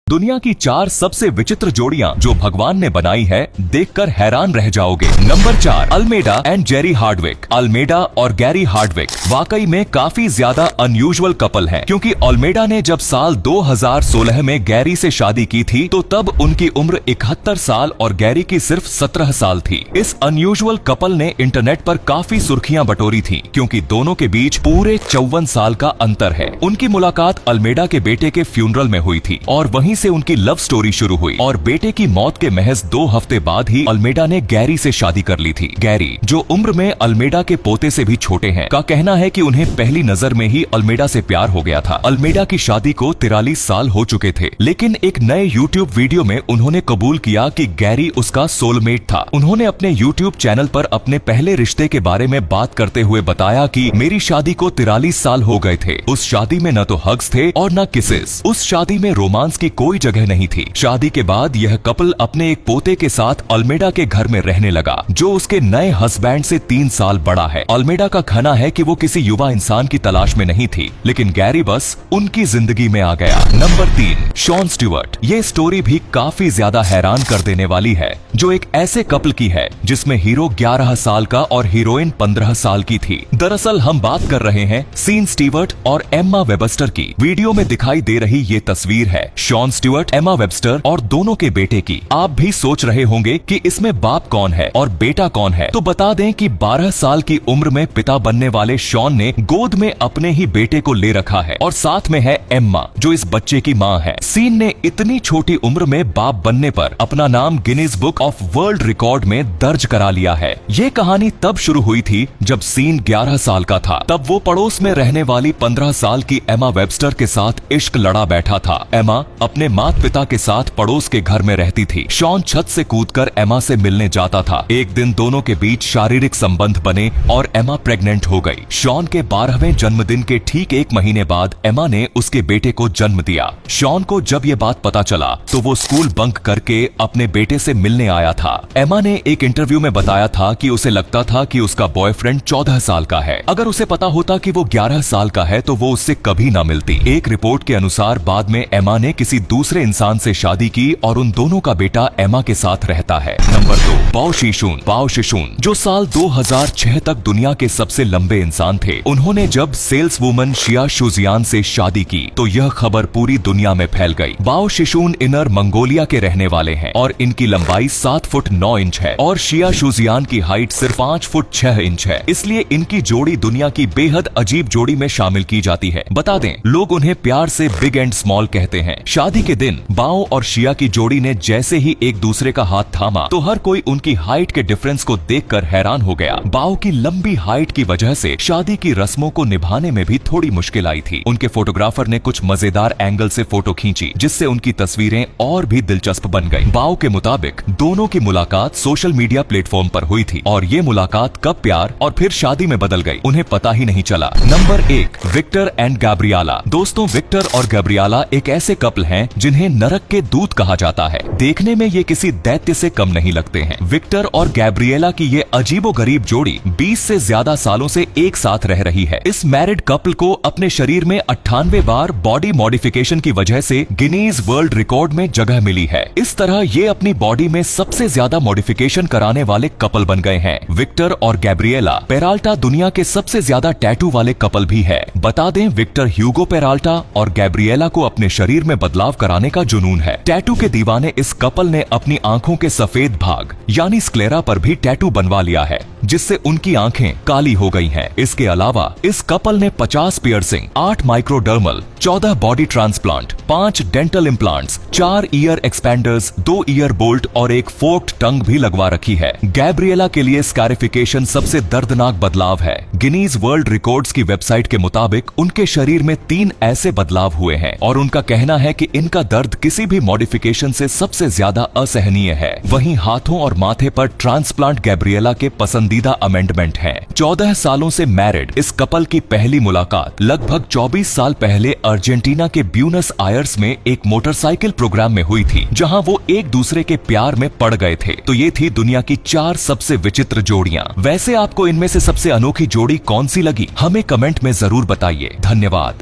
दुनिया की 4 सबसे विचित्र जोड़ियां जो भगवान ने बनाई है, देखकर हैरान रह जाओगे। Number 4, Almeida and Jerry Hardwick. Almeida और गैरी हार्डविक वाकई में काफी ज्यादा अनयूजुअल कपल हैं, क्योंकि अल्मेडा ने जब साल 2016 में गैरी से शादी की थी तो तब उनकी उम्र 71 साल और गैरी की सिर्फ 17 साल थी। इस अनयूजुअल कपल ने इंटरनेट पर काफी सुर्खियां बटोरी थी, क्योंकि दोनों के बीच पूरे 54 साल का अंतर है। उनकी मुलाकात अल्मेडा के बेटे के फ्यूनरल में हुई थी और वहीं से उनकी लव स्टोरी शुरू हुई और बेटे की मौत के महज 2 हफ्ते बाद ही अल्मेडा ने गैरी से शादी कर ली थी। गैरी, जो उम्र में अल्मेडा के पोते से भी छोटे हैं, का कहना है कि उन्हें पहली नजर में ही अल्मेडा से प्यार हो गया था। अल्मेडा की शादी को 43 साल हो चुके थे, लेकिन एक नए यूट्यूब वीडियो में उन्होंने कबूल किया कि गैरी उसका सोलमेट था। उन्होंने अपने यूट्यूब चैनल पर अपने पहले रिश्ते के बारे में बात करते हुए बताया कि मेरी शादी को 43 साल हो गए थे। उस शादी में न तो हग्स थे और न किसेस। उस शादी में रोमांस की कोई जगह नहीं थी। शादी के बाद यह कपल अपने एक पोते के साथ अल्मेडा के घर में रहने लगा, जो उसके नए हस्बैंड से 3 साल बड़ा है। अल्मेडा का कहना है कि वो किसी युवा इंसान की तलाश में नहीं थी, लेकिन गैरी बस उनकी जिंदगी में आ गया। Number 3, Shawn Stewart. ये स्टोरी भी काफी ज्यादा हैरान कर देने वाली है, जो एक ऐसे कपल की है जिसमें हीरो 11 साल का और हीरोइन 15 साल की थी। दरअसल हम बात कर रहे हैं सीन स्टीवर्ट और एम्मा वेबस्टर की। वीडियो में दिखाई दे रही ये तस्वीर है शॉन स्टीवर्ट, एम्मा वेबस्टर और दोनों के बेटे की। आप भी सोच रहे होंगे कि इसमें बाप कौन है और बेटा कौन है, तो बता दें कि 12 साल की उम्र में पिता बनने वाले शॉन ने गोद में अपने ही बेटे को ले रखा है और साथ में है एम्मा, जो इस बच्चे की माँ है। सीन ने इतनी छोटी उम्र में बाप बनने पर अपना नाम Guinness book of world record में दर्ज करा लिया है। ये कहानी तब शुरू हुई थी जब सीन 11 साल का था। तब वो पड़ोस में रहने वाली 15 साल की एम्मा वेबस्टर के साथ इश्क लड़ा बैठा था। एम्मा अपने माता पिता के साथ पड़ोस के घर में रहती थी। शॉन छत से कूदकर एम्मा से मिलने जाता था। एक दिन दोनों के बीच शारीरिक संबंध बने और एम्मा प्रेग्नेंट हो गई। शॉन के 12वें जन्मदिन के ठीक 1 महीने बाद एम्मा ने उसके बेटे को जन्म दिया। शॉन को जब ये बात पता चला तो वो स्कूल बंक करके अपने बेटे से मिलने आया था। एम्मा ने एक इंटरव्यू में बताया था कि उसे लगता था कि उसका बॉयफ्रेंड 14 साल का है। अगर उसे पता होता कि वो 11 साल का है तो वो उससे कभी ना मिलती। एक रिपोर्ट के अनुसार बाद में एम्मा ने किसी दूसरे इंसान से शादी की और उन दोनों का बेटा एम्मा के साथ रहता है। नंबर 2, पाओ शिशून। पाओ शिशून, जो साल 2006 तक दुनिया के सबसे लंबे इंसान थे, उन्होंने जब सेल्स वुमन शिया शुजियान से शादी की तो यह खबर पूरी दुनिया में फैल गई। पाओ शिशून इनर मंगोलिया के रहने वाले हैं और इनकी लंबाई 7 फुट 9 इंच है और शिया शुजियान की हाइट सिर्फ 5 फुट 6 इंच है। इसलिए इनकी जोड़ी दुनिया की बेहद अजीब जोड़ी में शामिल की जाती है। बता दें, लोग उन्हें प्यार से बिग एंड स्मॉल कहते हैं। शादी के दिन बाओ और शिया की जोड़ी ने जैसे ही एक दूसरे का हाथ थामा तो हर कोई उनकी हाइट के डिफरेंस को देखकर हैरान हो गया। बाओ की लंबी हाइट की वजह से शादी की रस्मों को निभाने में भी थोड़ी मुश्किल आई थी। उनके फोटोग्राफर ने कुछ मजेदार एंगल से फोटो खींची, जिससे उनकी तस्वीरें और भी दिलचस्प बन गईं। बाओ के मुताबिक दोनों की मुलाकात सोशल मीडिया प्लेटफॉर्म पर हुई थी और ये मुलाकात कब प्यार और फिर शादी में बदल गई, उन्हें पता ही नहीं चला। Number 1, Victor and Gabriela. दोस्तों, विक्टर और गैब्रिएला एक ऐसे कपल हैं जिन्हें नरक के दूत कहा जाता है। देखने में ये किसी दैत्य से कम नहीं लगते हैं। विक्टर और गैब्रिएला की ये अजीबोगरीब जोड़ी 20 से ज्यादा सालों से एक साथ रह रही है। इस मैरिड कपल को अपने शरीर में 98 बार बॉडी मॉडिफिकेशन की वजह से गिनीज वर्ल्ड रिकॉर्ड में जगह मिली है। इस तरह ये अपनी बॉडी में सबसे ज्यादा मॉडिफिकेशन कराने वाले कपल बन गए हैं। विक्टर और गैब्रिएला पेराल्टा दुनिया के सबसे ज्यादा टैटू वाले कपल भी है। बता दें, विक्टर ह्यूगो पेराल्टा और गैब्रिएला को अपने शरीर में बदलाव कराने का जुनून है। टैटू के दीवाने इस कपल ने अपनी आंखों के सफेद भाग यानी स्क्लेरा पर भी टैटू बनवा लिया है, जिससे उनकी आंखें काली हो गई हैं। इसके अलावा इस कपल ने 50 piercing, 8 माइक्रोडर्मल, 14 body transplant, 5 dental implants, 4 year एक्सपेंडर्स, 2 year bolt और एक फोर्क्ड टंग भी लगवा रखी है। गैब्रिएला के लिए स्कैरिफिकेशन सबसे दर्दनाक बदलाव है। गिनीज वर्ल्ड रिकॉर्ड्स की वेबसाइट के मुताबिक उनके शरीर में 3 ऐसे बदलाव हुए हैं और उनका कहना है कि इनका दर्द किसी भी मॉडिफिकेशन से सबसे ज्यादा असहनीय है। वहीं हाथों और माथे पर ट्रांसप्लांट गैब्रिएला के पसंदीदा अमेंडमेंट है। 14 सालों से मैरिड इस कपल की पहली मुलाकात लगभग 24 साल पहले अर्जेंटीना के ब्यूनस आयर्स में एक मोटरसाइकिल प्रोग्राम में हुई थी, जहां वो एक दूसरे के प्यार में पड़ गए थे। तो ये थी दुनिया की 4 सबसे विचित्र जोड़ियां। वैसे आपको इनमें से सबसे अनोखी जोड़ी कौन सी लगी, हमें कमेंट में जरूर बताइए। धन्यवाद।